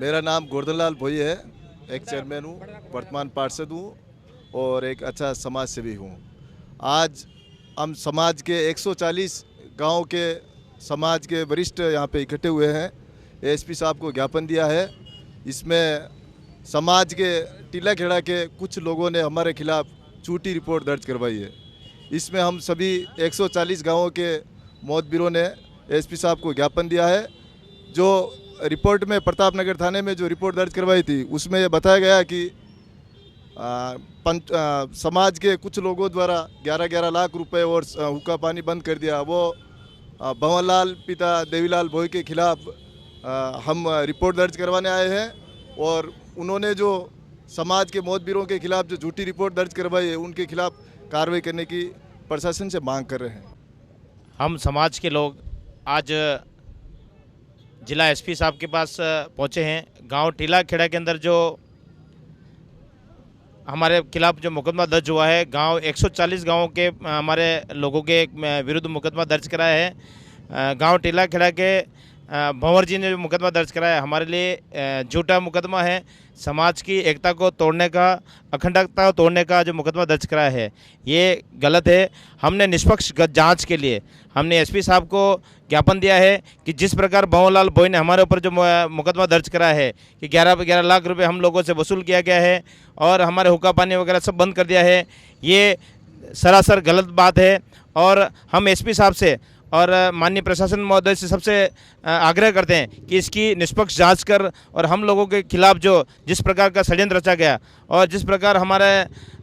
मेरा नाम गोवर्धनलाल भोई है। एक चेयरमैन हूँ, वर्तमान पार्षद हूँ और एक अच्छा समाज सेवी हूँ। आज हम समाज के 140 गांव के समाज के वरिष्ठ यहाँ पे इकट्ठे हुए हैं। एसपी साहब को ज्ञापन दिया है। इसमें समाज के टीला खेड़ा के कुछ लोगों ने हमारे खिलाफ झूठी रिपोर्ट दर्ज करवाई है। इसमें हम सभी 140 गांवों के मोहतबरों ने एसपी साहब को ज्ञापन दिया है। जो रिपोर्ट में प्रतापनगर थाने में जो रिपोर्ट दर्ज करवाई थी उसमें यह बताया गया कि समाज के कुछ लोगों द्वारा 11-11 लाख रुपए और हुक्का पानी बंद कर दिया। वो भंवरलाल पिता देवीलाल भोई के खिलाफ हम रिपोर्ट दर्ज करवाने आए हैं और उन्होंने जो समाज के मोहतबरों के खिलाफ जो झूठी रिपोर्ट दर्ज करवाई है उनके खिलाफ कार्रवाई करने की प्रशासन से मांग कर रहे हैं। हम समाज के लोग आज जिला एसपी साहब के पास पहुंचे हैं। गांव टीला खेड़ा के अंदर जो हमारे खिलाफ जो मुकदमा दर्ज हुआ है, गांव 140 गांवों के हमारे लोगों के विरुद्ध मुकदमा दर्ज कराया है। गांव टीला खेड़ा के भंवर जी ने जो मुकदमा दर्ज कराया है हमारे लिए झूठा मुकदमा है। समाज की एकता को तोड़ने का, अखंडता को तोड़ने का जो मुकदमा दर्ज कराया है ये गलत है। हमने निष्पक्ष जांच के लिए हमने एसपी साहब को ज्ञापन दिया है कि जिस प्रकार भंवरलाल भोई ने हमारे ऊपर जो मुकदमा दर्ज करा है कि 11 लाख रुपए हम लोगों से वसूल किया गया है और हमारे हुक्का पानी वगैरह सब बंद कर दिया है, ये सरासर गलत बात है। और हम एसपी साहब से और माननीय प्रशासन महोदय से सबसे आग्रह करते हैं कि इसकी निष्पक्ष जांच कर और हम लोगों के खिलाफ जो जिस प्रकार का षड्यंत्र रचा गया और जिस प्रकार हमारे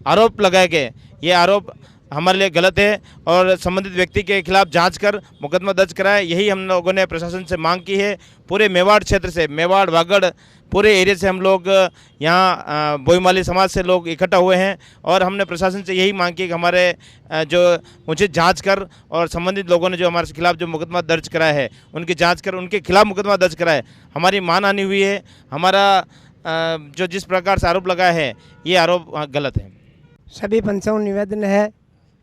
आरोप लगाए गए, ये आरोप हमारे लिए गलत है और संबंधित व्यक्ति के खिलाफ जांच कर मुकदमा दर्ज कराए। यही हम लोगों ने प्रशासन से मांग की है। पूरे मेवाड़ क्षेत्र से, मेवाड़ वागड़ पूरे एरिया से हम लोग यहाँ बोईमाली समाज से लोग इकट्ठा हुए हैं और हमने प्रशासन से यही मांग की कि हमारे जो मुझे जांच कर और संबंधित लोगों ने जो हमारे खिलाफ जो मुकदमा दर्ज कराया है उनकी जांच कर उनके खिलाफ मुकदमा दर्ज कराए। हमारी मानहानि हुई है। हमारा जो जिस प्रकार से आरोप लगाया है ये आरोप गलत है। सभी पंचों निवेदन है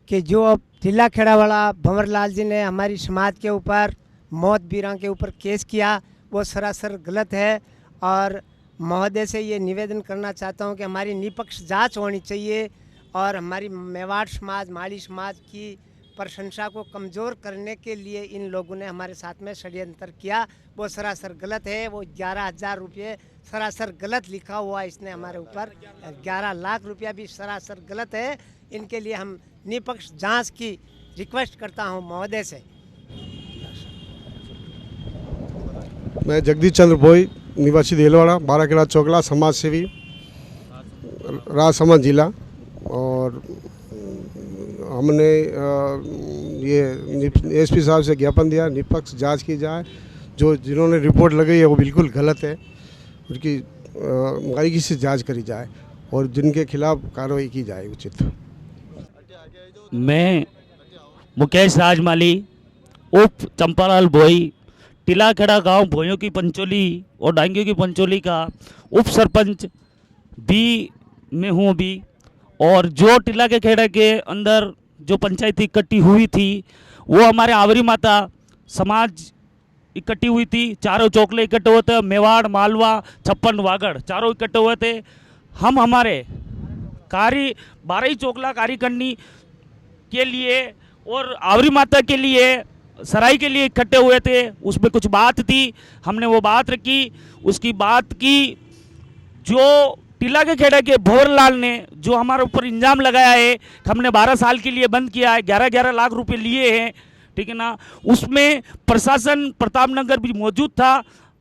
कि जो अब टीला खेड़ा वाला भंवरलाल जी ने हमारी समाज के ऊपर मौत बीरा के ऊपर केस किया वो सरासर गलत है। और महोदय से ये निवेदन करना चाहता हूँ कि हमारी निष्पक्ष जांच होनी चाहिए और हमारी मेवाड़ समाज, माड़ी समाज की प्रशंसा को कमज़ोर करने के लिए इन लोगों ने हमारे साथ में षड्यंत्र किया, वो सरासर गलत है। वो 11,000 रुपये सरासर गलत लिखा हुआ इसने हमारे ऊपर, 11 लाख रुपया भी सरासर गलत है। इनके लिए हम निष्पक्ष जांच की रिक्वेस्ट करता हूं महोदय से। मैं जगदीश चंद्र भोई, निवासी देलवाड़ा, बाराखेड़ा चौकला, समाज सेवी, राजसमंद जिला। और हमने ये एसपी साहब से ज्ञापन दिया निष्पक्ष जांच की जाए। जो जिन्होंने रिपोर्ट लगाई है वो बिल्कुल गलत है, उनकी बारीकी से जांच करी जाए और जिनके खिलाफ कार्रवाई की जाए उचित। मैं मुकेश राजमाली उप चंपालाल भोई, टीला खेड़ा गाँव भोइयों की पंचोली और डांगियों की पंचोली का उप सरपंच भी मैं हूँ अभी। और जो टीला के खेड़ा के अंदर जो पंचायत इकट्ठी हुई थी वो हमारे आवरी माता समाज इकट्ठी हुई थी। चारों चौकले इकट्ठे हुए थे, मेवाड़, मालवा, छप्पन, वागड़ चारों इकट्ठे हुए थे। हम हमारे 12 चौकला कार्यकारिणी के लिए और आवरी माता के लिए सराय के लिए इकट्ठे हुए थे। उसमें कुछ बात थी, हमने वो बात रखी। उसकी बात की जो टीला के खेड़ा के भंवरलाल ने जो हमारे ऊपर इल्ज़ाम लगाया है, हमने 12 साल के लिए बंद किया है, 11-11 लाख रुपए लिए हैं, ठीक है ना। उसमें प्रशासन प्रतापनगर भी मौजूद था।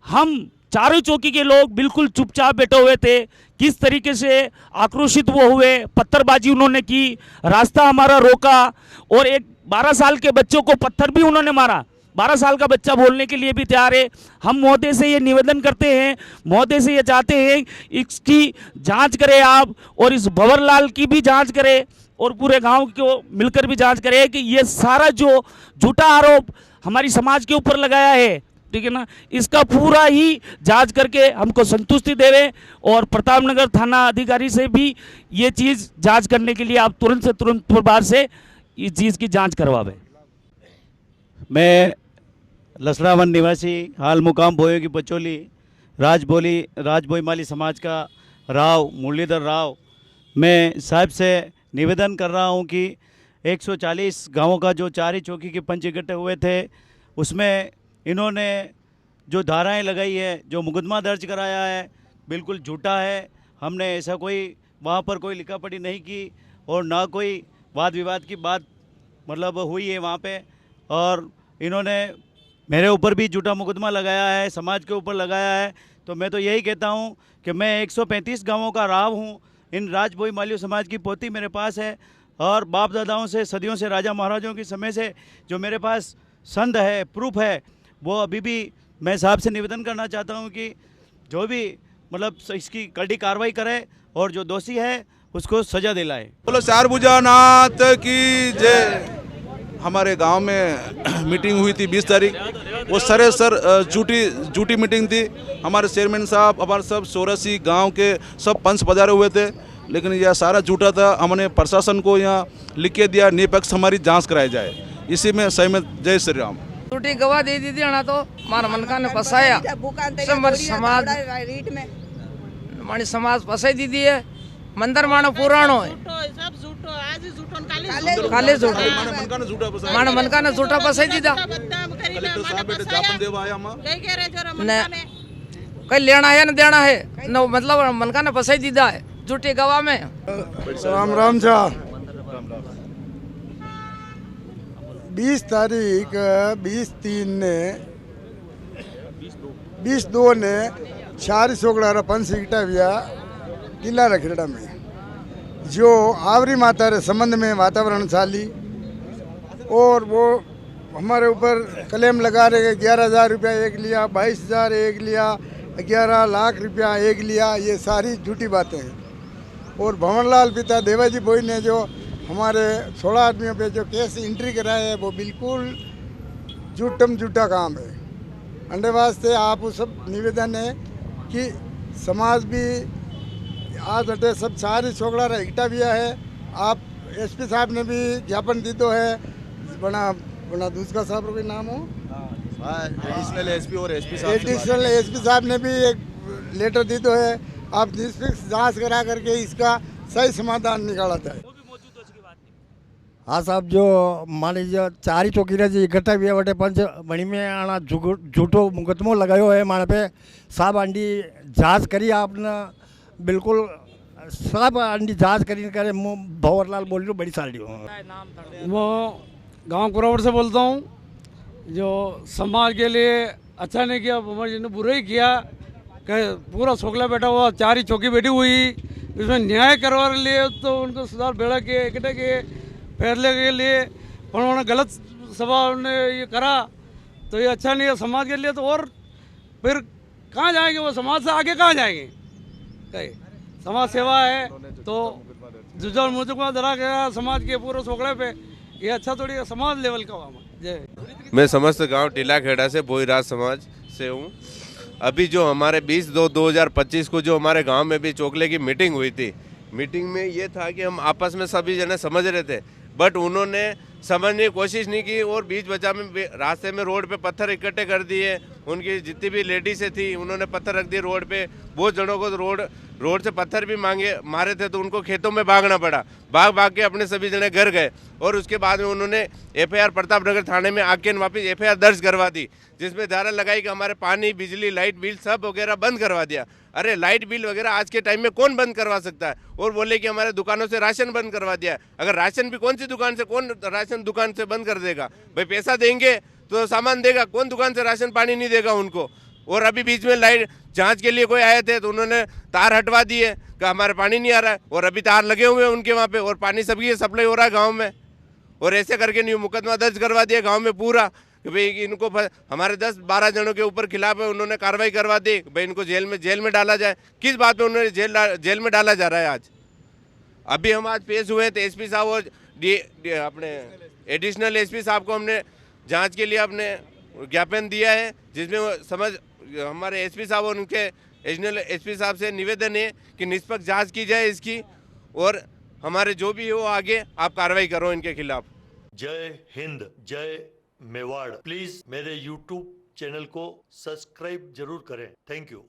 हम चारों चौकी के लोग बिल्कुल चुपचाप बैठे हुए थे। किस तरीके से आक्रोशित वो हुए, पत्थरबाजी उन्होंने की, रास्ता हमारा रोका और एक 12 साल के बच्चों को पत्थर भी उन्होंने मारा। 12 साल का बच्चा बोलने के लिए भी तैयार है। हम महोदय से ये निवेदन करते हैं, महोदय से ये चाहते हैं इसकी जांच करें आप और इस भंवरलाल की भी जांच करें और पूरे गांव को मिलकर भी जांच करें कि ये सारा जो झूठा आरोप हमारी समाज के ऊपर लगाया है, ठीक है ना, इसका पूरा ही जांच करके हमको संतुष्टि देवे और प्रतापनगर थाना अधिकारी से भी ये चीज़ जांच करने के लिए आप तुरंत से तुरंत प्रभार से इस चीज़ की जांच करवावे। मैं लसड़ावन निवासी, हाल मुकाम भोइयों की पचोली, राजभोईमाली समाज का राव मुरलीधर राव, मैं साहब से निवेदन कर रहा हूं कि 140 गांवों का जो चारी चौकी के पंच इकट्ठे हुए थे उसमें इन्होंने जो धाराएं लगाई है, जो मुकदमा दर्ज कराया है, बिल्कुल झूठा है। हमने ऐसा कोई वहाँ पर कोई लिखा पढ़ी नहीं की और ना कोई वाद विवाद की बात मतलब हुई है वहाँ पे। और इन्होंने मेरे ऊपर भी झूठा मुकदमा लगाया है, समाज के ऊपर लगाया है। तो मैं तो यही कहता हूँ कि मैं 135 गांवों का राव हूँ। इन राजभोईमाली समाज की पोती मेरे पास है और बाप दादाओं से सदियों से राजा महाराजों के समय से जो मेरे पास संद है, प्रूफ है, वो अभी भी मैं साहब से निवेदन करना चाहता हूँ कि जो भी मतलब इसकी कड़ी कार्रवाई करे और जो दोषी है उसको सजा दिलाए। बोलो चारभुजानाथ की जय। हमारे गांव में मीटिंग हुई थी 20 तारीख, वो सरासर झूठी मीटिंग थी। हमारे चेयरमैन साहब, हमारे सब 84 गांव के सब पंच पधारे हुए थे, लेकिन यह सारा झूठा था। हमने प्रशासन को यहाँ लिख के दिया, निष्पक्ष हमारी जांच कराई जाए, इसी में सहमत। जय श्री राम। झूठी गवाह दे दी थी ना, तो मार मनका ने फसाया समाज, मानी समाज फसाई दी थी है। मंदिर मानो पुराणो है, काले झूठो मानो मनका ने झूठा फसाई दीदा। कहीं लेना है न देना है न, मतलब मनका ने फसाई दीदा है झूठी गवाह में। राम राम जा। 20 तारीख 20/3 ने 4 छोकड़ा पंच इकट्ठा हुआ किला रखेड़ा में, जो आवरी माता रे संबंध में वातावरण चाली और वो हमारे ऊपर क्लेम लगा रहे 11,000 रुपया एक लिया, 22,000 एक लिया, 11 लाख रुपया एक लिया। ये सारी झूठी बातें हैं। और भंवरलाल पिता देवाजी भोई ने जो हमारे 16 आदमियों पे जो केस एंट्री कराया है, वो बिल्कुल झूठा काम है। अंडे वास्ते आप सब निवेदन है कि समाज भी आज अटे सब 4 छोकड़ा इकट्ठा भी है। आप एसपी साहब ने भी ज्ञापन दी तो है, बना दूसरा साहब का भी नाम हो एडिशनल एसपी और एसपी साहब ने भी एक लेटर दी तो है। आप निष्पक्ष जांच करा करके इसका सही समाधान निकाला जाए। हाँ साहब, जो मान लीजिए 4 चौकीरा जी इकट्ठा भी वटे पंच बणी में आना झूठो मुकदमो लगायो है माने पे। साहब आंडी जांच करी आपने, बिल्कुल साहब आंडी जांच करी करे। भंवरलाल बोल रही हूँ, बड़ी साड़ी हूँ। वो गांव कुरावट से बोलता हूँ। जो समाज के लिए अच्छा नहीं किया, भंवर जी ने बुरा ही किया। पूरा सोखला बैठा हुआ, 4 चौकी बैठी हुई, इसमें न्याय करवा लिए तो उनको सुधार बेड़ा के इकट्ठे किए फैसले के लिए, पर उन्होंने गलत सभा ने ये करा तो ये अच्छा नहीं है समाज के लिए। तो और फिर कहाँ जाएंगे वो, समाज से आगे कहाँ जाएंगे? कहीं समाज सेवा है तो जुजल मुझको दरा गया समाज के पूरे सोखड़े पे, ये अच्छा थोड़ी है समाज लेवल का हुआ। जय। मैं समस्त गांव टीलाखेड़ा से भोईराज समाज से हूँ। अभी जो हमारे 20/2/2025 को जो हमारे गांव में भी चोकले की मीटिंग हुई थी, मीटिंग में ये था कि हम आपस में सभी जने समझ रहे थे, बट उन्होंने समझने की कोशिश नहीं की और बीच बचा में रास्ते में रोड पे पत्थर इकट्ठे कर दिए। उनकी जितनी भी लेडीज़ें थी उन्होंने पत्थर रख दिए रोड पे। बहुत जनों को रोड से पत्थर भी मारे थे, तो उनको खेतों में भागना पड़ा। भाग के अपने सभी जने घर गए और उसके बाद में उन्होंने FIR प्रतापनगर थाने में आके वापस FIR दर्ज करवा दी, जिसमें धारा लगाई कि हमारे पानी, बिजली, लाइट बिल सब वगैरह बंद करवा दिया। अरे लाइट बिल वगैरह आज के टाइम में कौन बंद करवा सकता है? और बोले कि हमारे दुकानों से राशन बंद करवा दिया। अगर राशन भी कौन सी दुकान से, कौन राशन दुकान से बंद कर देगा? भाई पैसा देंगे तो सामान देगा, कौन दुकान से राशन पानी नहीं देगा उनको? और अभी बीच में लाइट जांच के लिए कोई आए थे तो उन्होंने तार हटवा दिए कि हमारे पानी नहीं आ रहा है, और अभी तार लगे हुए हैं उनके वहाँ पे और पानी सबकी सप्लाई हो रहा है गाँव में। और ऐसे करके न्यू मुकदमा दर्ज करवा दिया गाँव में पूरा कि भाई इनको हमारे 10-12 जनों के ऊपर खिलाफ है, उन्होंने कार्रवाई करवा दी, भाई इनको जेल में डाला जाए। किस बात पे उन्होंने जेल में डाला जा रहा है आज? अभी हम आज पेश हुए थे एसपी साहब और अपने एडिशनल एसपी साहब को हमने जांच के लिए अपने ज्ञापन दिया है, जिसमें हमारे एसपी साहब और उनके एडिशनल एसपी साहब से निवेदन है कि निष्पक्ष जाँच की जाए इसकी, और हमारे जो भी हो आगे आप कार्रवाई करो इनके खिलाफ। जय हिंद, जय मेवाड़। प्लीज मेरे YouTube चैनल को सब्सक्राइब जरूर करें। Thank you.